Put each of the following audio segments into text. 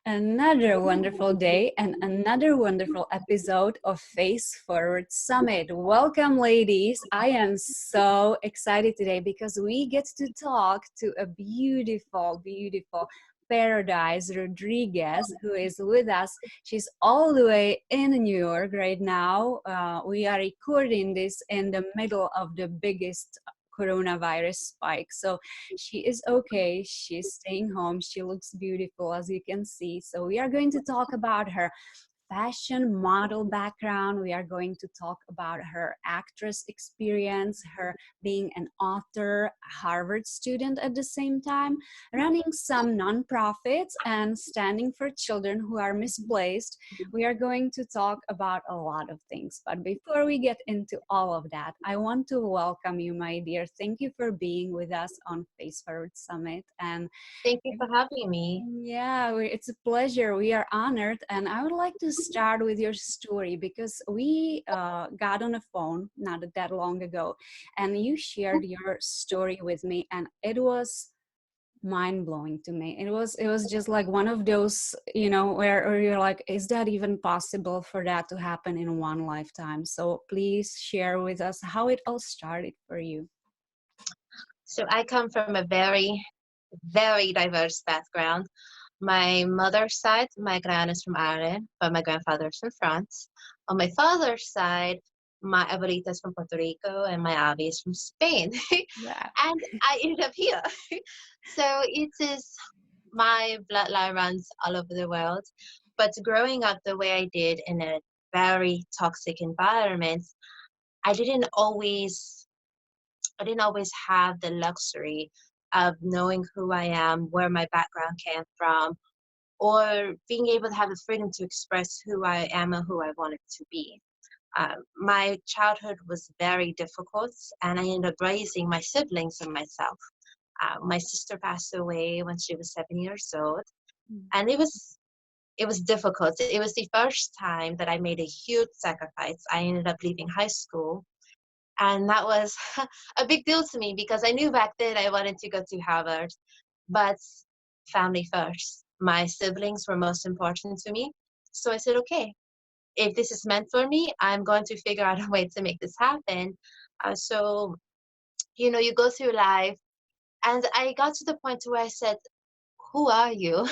Another wonderful day and another wonderful episode of Face Forward Summit. Welcome, ladies. I am so excited today because we get to talk to a beautiful, beautiful Paradise Rodriguez who is with us. She's all the way in New York right now. We are recording this in the middle of the biggest coronavirus spike. So she is okay. She's staying home. She looks beautiful, as you can see. So we are going to talk about her fashion model background. We are going to talk about her actress experience, her being an author, Harvard student at the same time, running some nonprofits and standing for children who are misplaced. We are going to talk about a lot of things. But before we get into all of that, I want to welcome you, my dear. Thank you for being with us on Face Forward Summit. And Thank you for having me. yeah, it's a pleasure. We are honored. And I would like to start with your story because we got on a phone not that long ago and you shared your story with me, and it was mind-blowing to me. It was just like one of those, where you're like, is that even possible for that to happen in one lifetime? So please share with us how it all started for you. So I come from a very, very diverse background. My mother's side, my gran is from Ireland, but my grandfather's from France. On my father's side, my abuelita is from Puerto Rico and my avi is from Spain. Yeah. And I ended up here. So it is, my bloodline runs all over the world. But growing up the way I did in a very toxic environment, I didn't always I didn't always have the luxury of knowing who I am, where my background came from, or being able to have the freedom to express who I am and who I wanted to be. My childhood was very difficult, and I ended up raising my siblings and myself. My sister passed away when she was 7 years old, and it was difficult. It was the first time that I made a huge sacrifice. I ended up leaving high school, and that was a big deal to me because I knew back then I wanted to go to Harvard, but family first. My siblings were most important to me. So I said, okay, if this is meant for me, I'm going to figure out a way to make this happen. So, you go through life, and I got to the point where I said, who are you?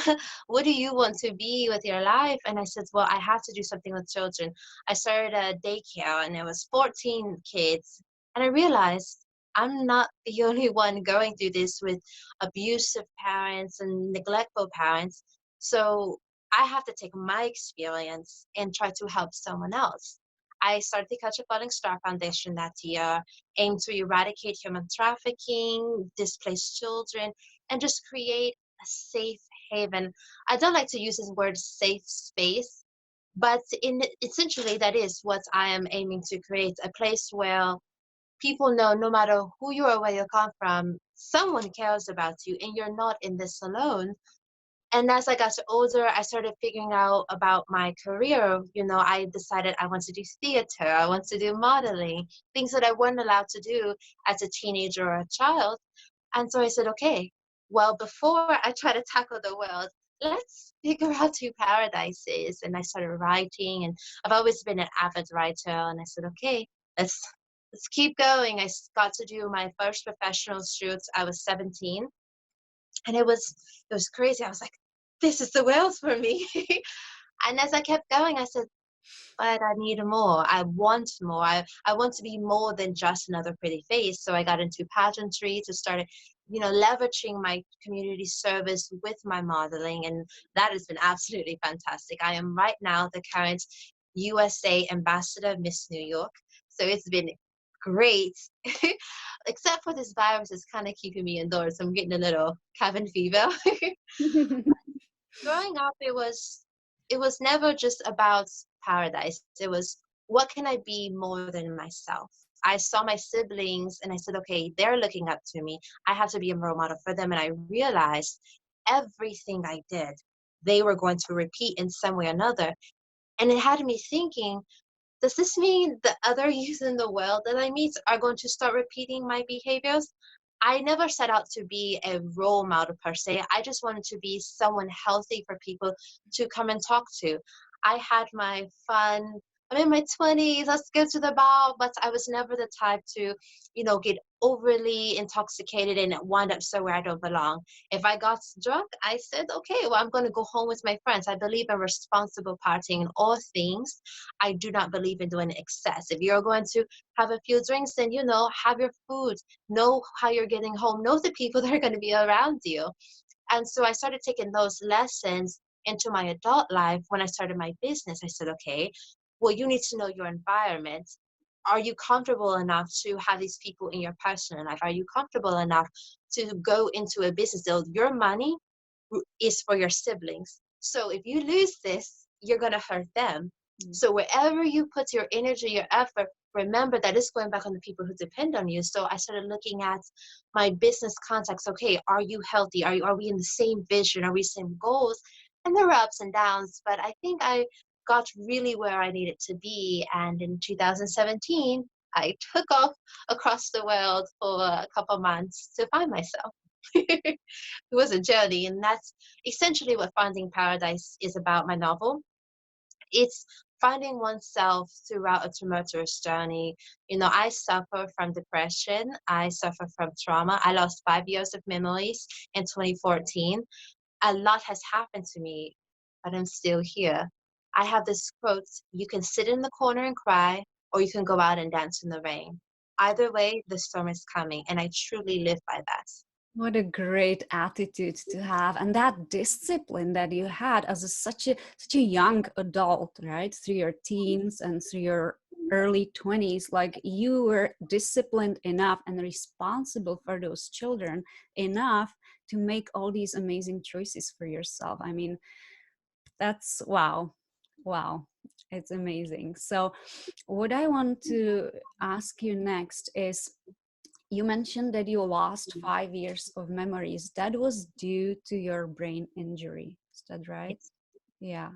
What do you want to be with your life? And I said, well, I have to do something with children. I started a daycare and there was 14 kids. And I realized I'm not the only one going through this with abusive parents and neglectful parents. So I have to take my experience and try to help someone else. I started the Catch a Falling Star Foundation that year, aimed to eradicate human trafficking, displaced children, and just create a safe haven. I don't like to use this word safe space, but essentially that is what I am aiming to create, a place where people know no matter who you are, where you come from, someone cares about you and you're not in this alone. And as I got older, I started figuring out about my career. I decided I want to do theater, I want to do modeling, things that I wasn't allowed to do as a teenager or a child. And so I said, okay, well, before I try to tackle the world, let's figure out who Paradise is. And I started writing, and I've always been an avid writer. And I said, okay, let's keep going. Got to do my first professional shoots. I was 17, and it was crazy. I was like, this is the world for me. And as I kept going, I said, but I need more. I want more. I want to be more than just another pretty face. So I got into pageantry to start, leveraging my community service with my modeling. And that has been absolutely fantastic. I am right now the current USA Ambassador of Miss New York. So it's been great. Except for this virus is kind of keeping me indoors. I'm getting a little cabin fever. Growing up, it was never just about Paradise. It was, what can I be more than myself? I saw my siblings and I said, okay, they're looking up to me. I have to be a role model for them. And I realized everything I did, they were going to repeat in some way or another. And it had me thinking, does this mean the other youth in the world that I meet are going to start repeating my behaviors? I never set out to be a role model per se. I just wanted to be someone healthy for people to come and talk to. I had my fun. I'm in my 20s, let's go to the bar, but I was never the type to, get overly intoxicated and wind up somewhere I don't belong. If I got drunk, I said, okay, well, I'm going to go home with my friends. I believe in responsible partying in all things. I do not believe in doing excess. If you're going to have a few drinks, then, have your food, know how you're getting home, know the people that are going to be around you. And so I started taking those lessons into my adult life. When I started my business, I said, okay, well, you need to know your environment. Are you comfortable enough to have these people in your personal life? Are you comfortable enough to go into a business deal? Your money is for your siblings. So if you lose this, you're going to hurt them. So wherever you put your energy, your effort, remember that it's going back on the people who depend on you. So I started looking at my business contacts. Okay, are you healthy? Are we in the same vision? Are we same goals? And there were ups and downs, but I think I got really where I needed to be. And in 2017, I took off across the world for a couple months to find myself. It was a journey, and that's essentially what Finding Paradise is about, my novel. It's finding oneself throughout a tumultuous journey. I suffer from depression. I suffer from trauma. I lost 5 years of memories in 2014. A lot has happened to me, but I'm still here. I have this quote: you can sit in the corner and cry, or you can go out and dance in the rain. Either way, the storm is coming, and I truly live by that. What a great attitude to have, and that discipline that you had as such a young adult, right? Through your teens and through your early 20s, like you were disciplined enough and responsible for those children enough to make all these amazing choices for yourself. I mean, that's wow. Wow. It's amazing. So, what I want to ask you next is, you mentioned that you lost 5 years of memories. That was due to your brain injury. Is that right? Yes. Yeah.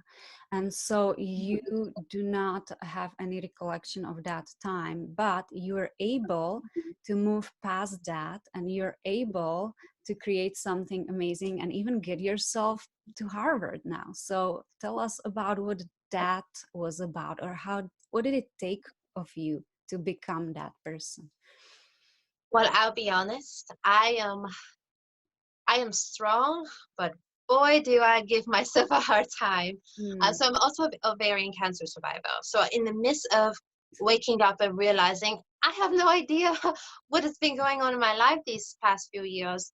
And so you do not have any recollection of that time, but you're able to move past that and you're able to create something amazing and even get yourself to Harvard now. So tell us about what that was about, or what did it take of you to become that person? Well, I'll be honest. I am strong, but boy, do I give myself a hard time. Mm. So I'm also an ovarian cancer survivor. So in the midst of waking up and realizing I have no idea what has been going on in my life these past few years,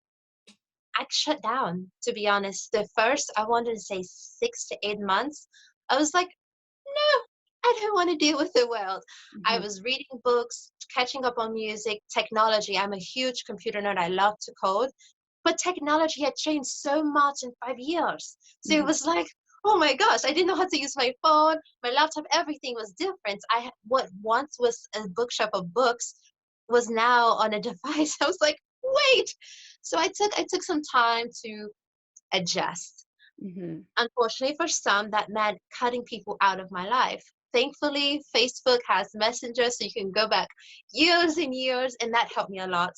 I shut down, to be honest. The first, I wanted to say 6 to 8 months, I was like, no, I don't want to deal with the world. I Mhm. was reading books, catching up on music, technology. I'm a huge computer nerd. I love to code. But technology had changed so much in 5 years. So it Mhm. was like, oh my gosh, I didn't know how to use my phone, my laptop, everything was different. What once was a bookshop of books was now on a device. I was like, wait. So I took some time to adjust. Mhm. Unfortunately, for some, that meant cutting people out of my life. Thankfully, Facebook has Messenger, so you can go back years and years, and that helped me a lot.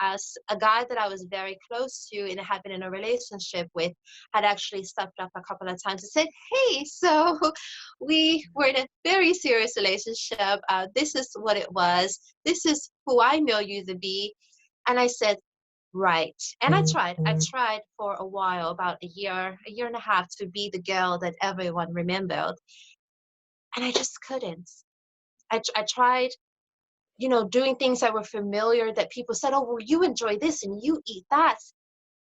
As a guy that I was very close to and had been in a relationship with had actually stepped up a couple of times and said, hey, so we were in a very serious relationship. This is what it was. This is who I know you to be. And I said, right. And I tried for a while, about a year and a half, to be the girl that everyone remembered. And I just couldn't. I tried, doing things that were familiar that people said, oh, well, you enjoy this and you eat that.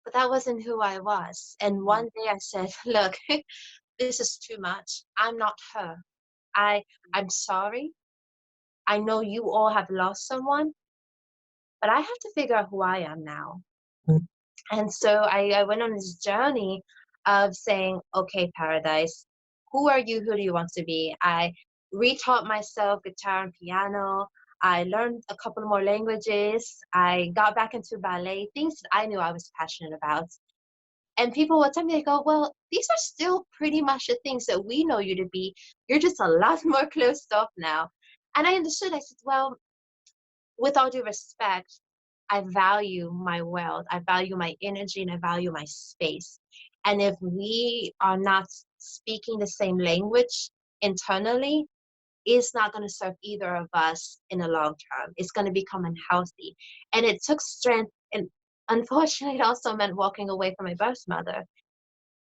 But that wasn't who I was. And one day I said, look, this is too much. I'm not her. I'm sorry. I know you all have lost someone, but I have to figure out who I am now. And so I went on this journey of saying, okay, Paradise, who are you? Who do you want to be? I retaught myself guitar and piano. I learned a couple more languages. I got back into ballet, things that I knew I was passionate about. And people would tell me, they go, well, these are still pretty much the things that we know you to be. You're just a lot more closed off now. And I understood. I said, well, with all due respect, I value my wealth, I value my energy, and I value my space. And if we are not speaking the same language internally, it's not going to serve either of us in the long term. It's going to become unhealthy. And it took strength. And unfortunately, it also meant walking away from my birth mother.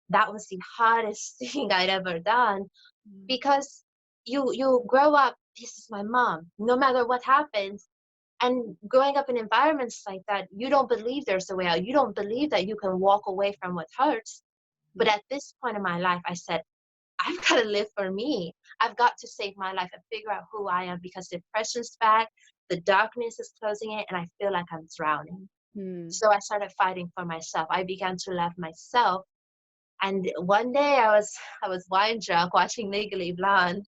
That was the hardest thing I'd ever done, Mm. because you grow up, this is my mom, no matter what happens. And growing up in environments like that, you don't believe there's a way out. You don't believe that you can walk away from what hurts. But Mm. at this point in my life, I said, I've got to live for me. I've got to save my life and figure out who I am, because depression's back, the darkness is closing in, and I feel like I'm drowning. Mm. So I started fighting for myself. I began to love myself. And one day I was wine drunk watching Legally Blonde.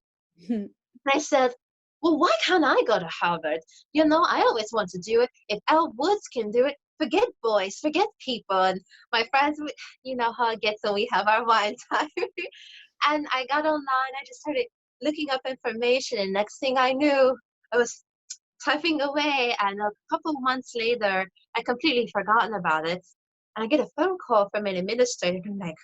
And I said, well, why can't I go to Harvard? I always want to do it. If Elle Woods can do it, forget boys, forget people. And my friends, you know how it gets when we have our wine time. And I got online, I just started looking up information. And next thing I knew, I was typing away. And a couple months later, I completely forgotten about it. And I get a phone call from an administrator. And I'm like,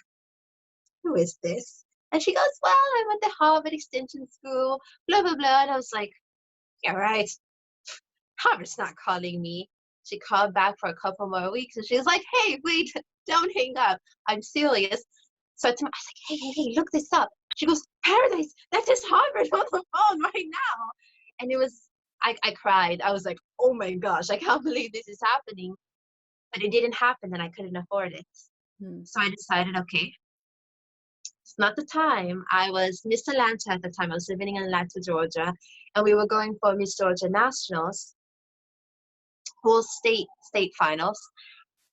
who is this? And she goes, well, I went to Harvard Extension School, blah, blah, blah. And I was like, yeah, right. Harvard's not calling me. She called back for a couple more weeks and she was like, hey, wait, don't hang up. I'm serious. So I was like, hey, hey, hey, look this up. She goes, Paradise, that is Harvard on the phone right now. And it was, I cried. I was like, oh my gosh, I can't believe this is happening. But it didn't happen and I couldn't afford it. Mm. So I decided, okay, it's not the time. I was Miss Atlanta at the time. I was living in Atlanta, Georgia, and we were going for Miss Georgia Nationals, whole state finals.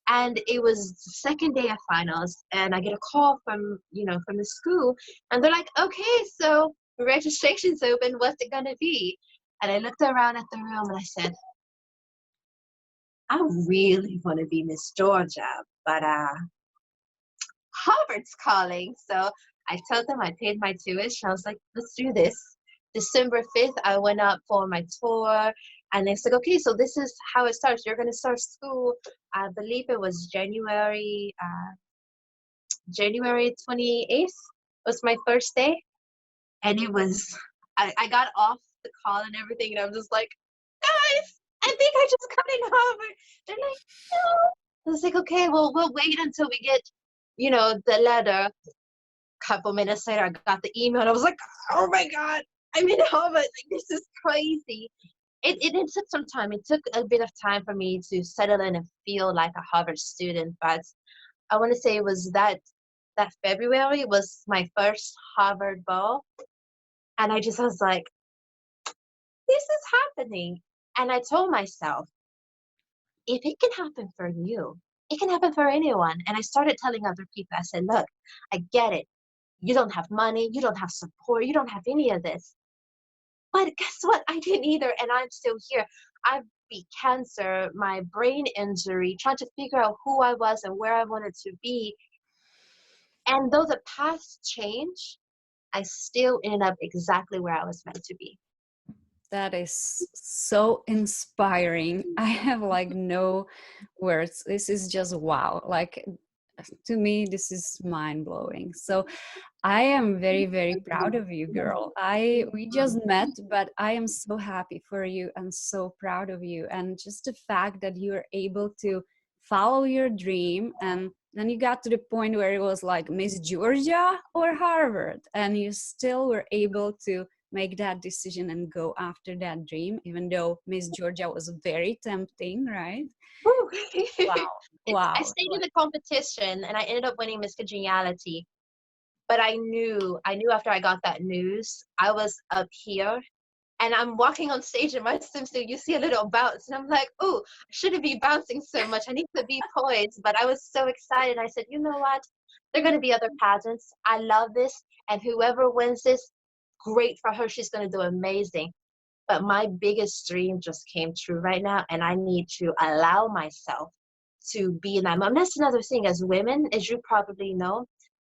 And it was the second day of finals, and I get a call from the school, and they're like, okay, so registration's open. What's it gonna be? And I looked around at the room and I said, I really want to be Miss Georgia, but Harvard's calling. So I told them I paid my tuition. I was like, let's do this. December 5th, I went up for my tour. And they said, okay, so this is how it starts. You're going to start school. I believe it was January 28th was my first day. And it was, I got off the call and everything. And I'm just like, guys, I think I just got in Harvard. They're like, no. I was like, okay, well, we'll wait until we get, the letter. Couple minutes later, I got the email and I was like, oh my God, I'm in Harvard. Like, this is crazy. It took some time. It took a bit of time for me to settle in and feel like a Harvard student. But I want to say it was that February was my first Harvard ball. And I was like, this is happening. And I told myself, if it can happen for you, it can happen for anyone. And I started telling other people, I said, look, I get it. You don't have money, you don't have support, you don't have any of this. But guess what? I didn't either, and I'm still here. I beat cancer, my brain injury, trying to figure out who I was and where I wanted to be. And though the paths change, I still ended up exactly where I was meant to be. That is so inspiring. I have like no words. This is just wow. Like, to me, this is mind blowing. So I am very, very proud of you, girl. We just met, but I am so happy for you and so proud of you. And just the fact that you are able to follow your dream, and then you got to the point where it was like Miss Georgia or Harvard, and you still were able to make that decision and go after that dream, even though Miss Georgia was very tempting, right? Woo. Wow. I Wow. stayed in the competition and I ended up winning Miss Congeniality. But I knew after I got that news, I was up here and I'm walking on stage in my swimsuit. You see a little bounce, and I'm like, oh, I shouldn't be bouncing so much. I need to be poised. But I was so excited. I said, you know what? There are going to be other pageants. I love this. And whoever wins this, great for her. She's going to do amazing. But my biggest dream just came true right now. And I need to allow myself to be in that moment. That's another thing. As women, as you probably know,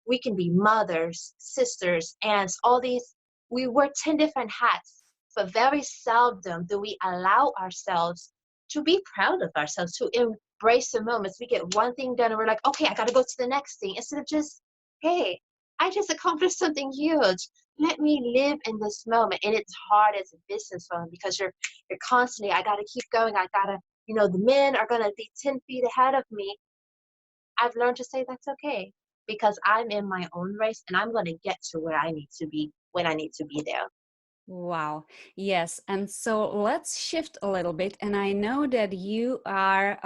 we can be mothers, sisters, aunts, all these. We wear 10 different hats, but very seldom do we allow ourselves to be proud of ourselves, to embrace the moments. We get one thing done and we're like, okay, I got to go to the next thing, instead of just, hey, I just accomplished something huge. Let me live in this moment. And it's hard as a businesswoman because you're constantly, I got to keep going. I got to, the men are going to be 10 feet ahead of me. I've learned to say that's okay because I'm in my own race and I'm going to get to where I need to be when I need to be there. Wow. Yes. And so let's shift a little bit. And I know that you are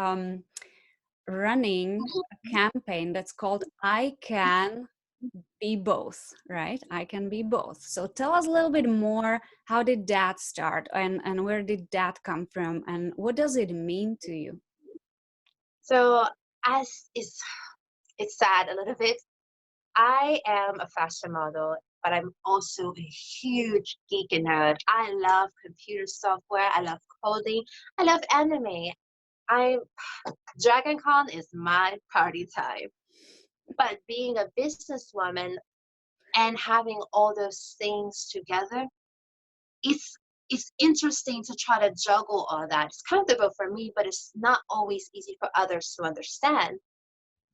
running a campaign that's called I Can Be Both, right? I Can Be Both. So tell us a little bit more. How did that start and where did that come from? And what does it mean to you? So as it's sad a little bit. I am a fashion model, but I'm also a huge geek and nerd. I love computer software. I love coding. I love anime. I Dragon Con is my party time. But being a businesswoman and having all those things together, it's it's interesting to try to juggle all that. It's comfortable for me, but it's not always easy for others to understand.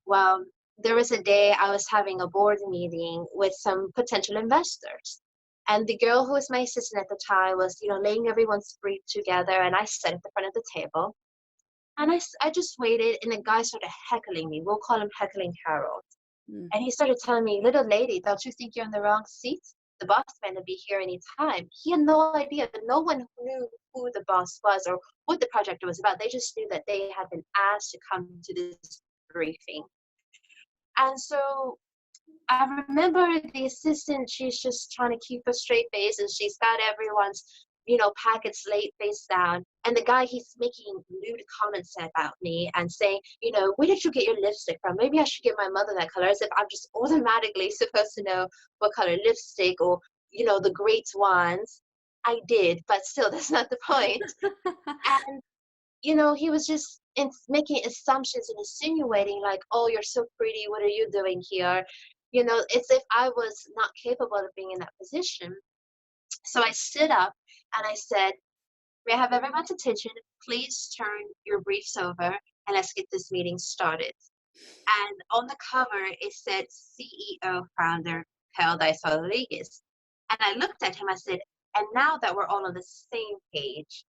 Well, there was a day I was having a board meeting with some potential investors. And the girl who was my assistant at the time was, laying everyone's brief together. And I sat at the front of the table. And I just waited. And the guy started heckling me. We'll call him Heckling Harold. Mm. And he started telling me, little lady, don't you think you're in the wrong seat? The boss man will be here any time. He had no idea. No one knew who the boss was or what the project was about. They just knew that they had been asked to come to this briefing. And so I remember the assistant, she's just trying to keep a straight face and she's got everyone's, packets laid face down. And the guy, he's making lewd comments about me and saying, where did you get your lipstick from? Maybe I should give my mother that color, as if I'm just automatically supposed to know what color lipstick or, the great ones. I did, but still, that's not the point. And he was just making assumptions and insinuating like, oh, you're so pretty. What are you doing here? It's if I was not capable of being in that position. So I stood up and I said, may I have everyone's attention? Please turn your briefs over and let's get this meeting started. And on the cover, it said CEO founder Paradise Rodriguez. And I looked at him, I said, and now that we're all on the same page,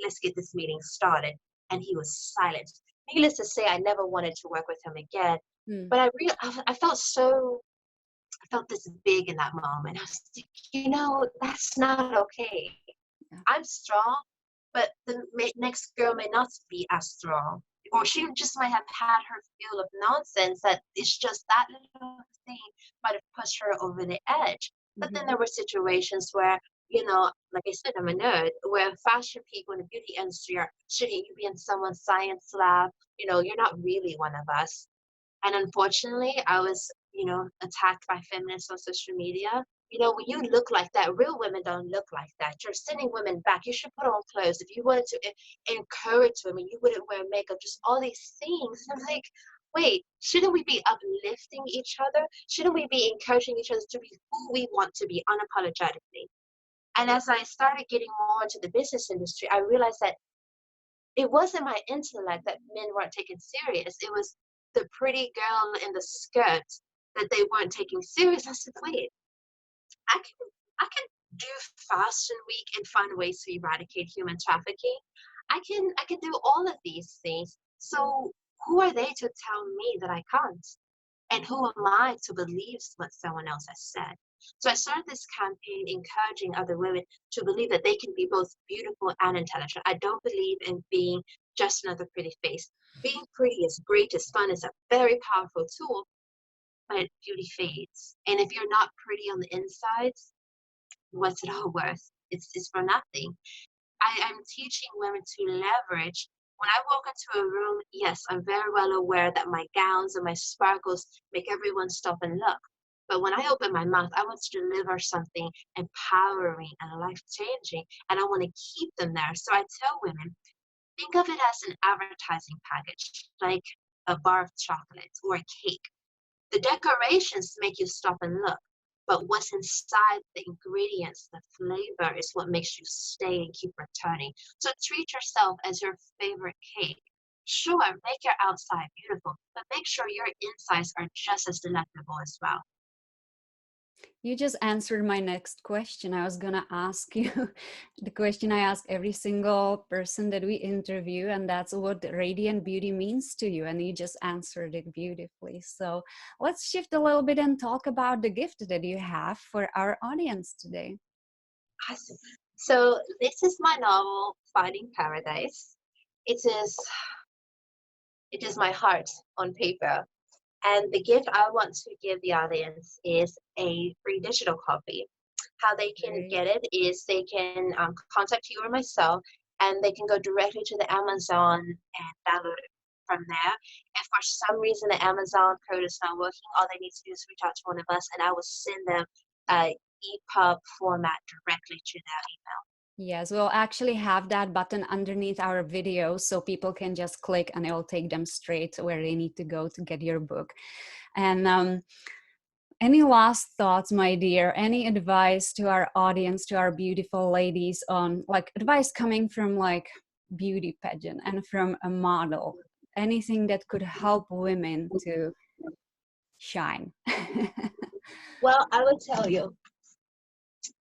let's get this meeting started. And he was silent. Needless to say, I never wanted to work with him again. Mm. But I felt this big in that moment. I was like, that's not okay. Yeah. I'm strong, but the next girl may not be as strong. Or she just might have had her feel of nonsense that it's just that little thing might have pushed her over the edge. But then there were situations where, like I said, I'm a nerd, where fashion people in the beauty industry shouldn't you be in someone's science lab? You're not really one of us. And unfortunately, I was, attacked by feminists on social media. When you look like that, real women don't look like that. You're sending women back. You should put on clothes. If you wanted to encourage women, you wouldn't wear makeup, just all these things. And I'm like, wait, shouldn't we be uplifting each other? Shouldn't we be encouraging each other to be who we want to be unapologetically? And as I started getting more into the business industry, I realized that it wasn't my intellect that men weren't taking serious. It was the pretty girl in the skirt that they weren't taking serious. I said, wait, I can do Fashion Week and find ways to eradicate human trafficking. I can do all of these things. So who are they to tell me that I can't? And who am I to believe what someone else has said? So I started this campaign encouraging other women to believe that they can be both beautiful and intelligent. I don't believe in being just another pretty face. Being pretty is great, is fun, is a very powerful tool, but beauty fades. And if you're not pretty on the insides, what's it all worth? It's for nothing. I'm teaching women to leverage. When I walk into a room, yes, I'm very well aware that my gowns and my sparkles make everyone stop and look. But when I open my mouth, I want to deliver something empowering and life-changing, and I want to keep them there. So I tell women, think of it as an advertising package, like a bar of chocolate or a cake. The decorations make you stop and look, but what's inside the ingredients, the flavor, is what makes you stay and keep returning. So treat yourself as your favorite cake. Sure, make your outside beautiful, but make sure your insides are just as delectable as well. You just answered my next question. I was going to ask you the question I ask every single person that we interview, and that's what radiant beauty means to you. And you just answered it beautifully. So let's shift a little bit and talk about the gift that you have for our audience today. Awesome. So this is my novel, Finding Paradise. It is my heart on paper. And the gift I want to give the audience is a free digital copy. How they can get it is they can contact you or myself, and they can go directly to the Amazon and download it from there. If for some reason the Amazon code is not working, all they need to do is reach out to one of us, and I will send them a EPUB format directly to their email. Yes, we'll actually have that button underneath our video so people can just click and it will take them straight where they need to go to get your book. And any last thoughts, my dear? Any advice to our audience, to our beautiful ladies on like advice coming from like beauty pageant and from a model? Anything that could help women to shine? Well, I would tell you,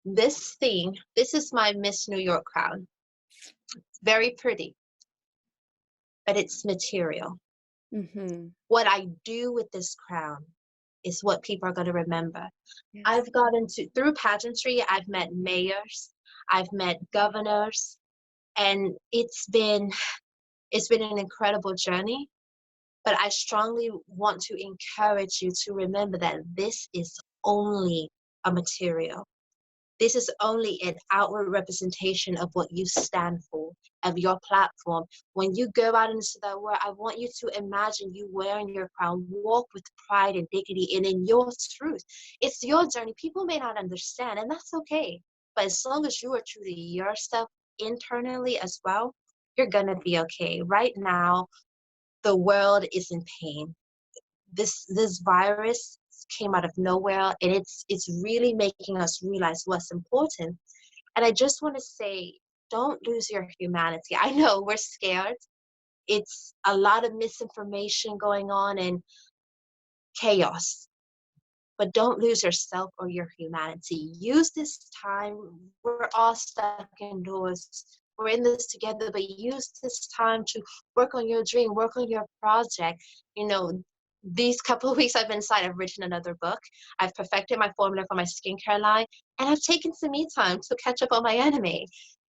this is my Miss New York crown. It's very pretty, but it's material. Mm-hmm. What I do with this crown is what people are going to remember. Yes. I've gotten through pageantry, I've met mayors, I've met governors, and it's been an incredible journey. But I strongly want to encourage you to remember that this is only a material. This is only an outward representation of what you stand for, of your platform. When you go out into the world, I want you to imagine you wearing your crown, walk with pride and dignity and in your truth. It's your journey. People may not understand, and that's okay. But as long as you are true to yourself internally as well, you're gonna be okay. Right now, the world is in pain. This virus came out of nowhere, and it's really making us realize what's important. And I just want to say, don't lose your humanity. I know we're scared. It's a lot of misinformation going on and chaos, but don't lose yourself or your humanity. Use this time. We're all stuck indoors. We're in this together, but use this time to work on your dream, work on your project. You know, these couple of weeks I've been inside, I've written another book. I've perfected my formula for my skincare line, and I've taken some me time to catch up on my anime.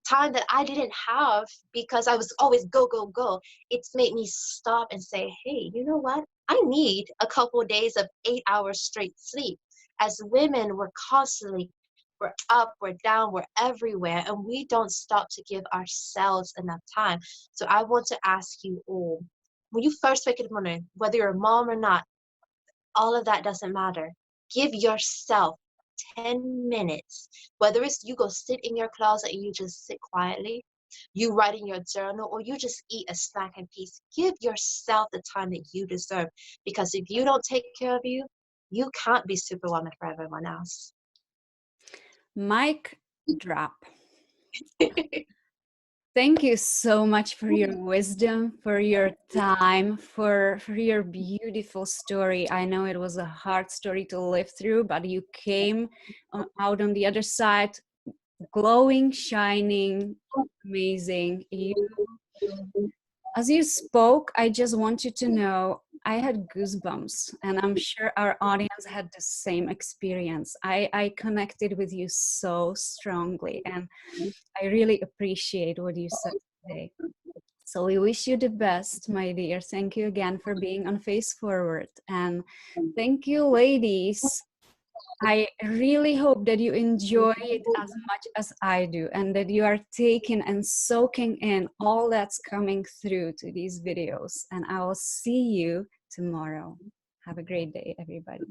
Time that I didn't have because I was always go, go, go. It's made me stop and say, hey, you know what? I need a couple of days of 8 hours straight sleep. As women, we're up, we're down, we're everywhere, and we don't stop to give ourselves enough time. So I want to ask you all, when you first wake up in the morning, whether you're a mom or not, all of that doesn't matter. Give yourself 10 minutes, whether it's you go sit in your closet and you just sit quietly, you write in your journal, or you just eat a snack in peace. Give yourself the time that you deserve, because if you don't take care of you, you can't be Superwoman for everyone else. Mic drop. Thank you so much for your wisdom, for your time, for your beautiful story. I know it was a hard story to live through, but you came out on the other side glowing, shining, amazing. As you spoke, I just want you to know I had goosebumps, and I'm sure our audience had the same experience. I connected with you so strongly, and I really appreciate what you said today. So we wish you the best, my dear. Thank you again for being on Face Forward. And thank you, ladies. I really hope that you enjoy it as much as I do, and that you are taking and soaking in all that's coming through to these videos. And I will see you tomorrow. Have a great day, everybody.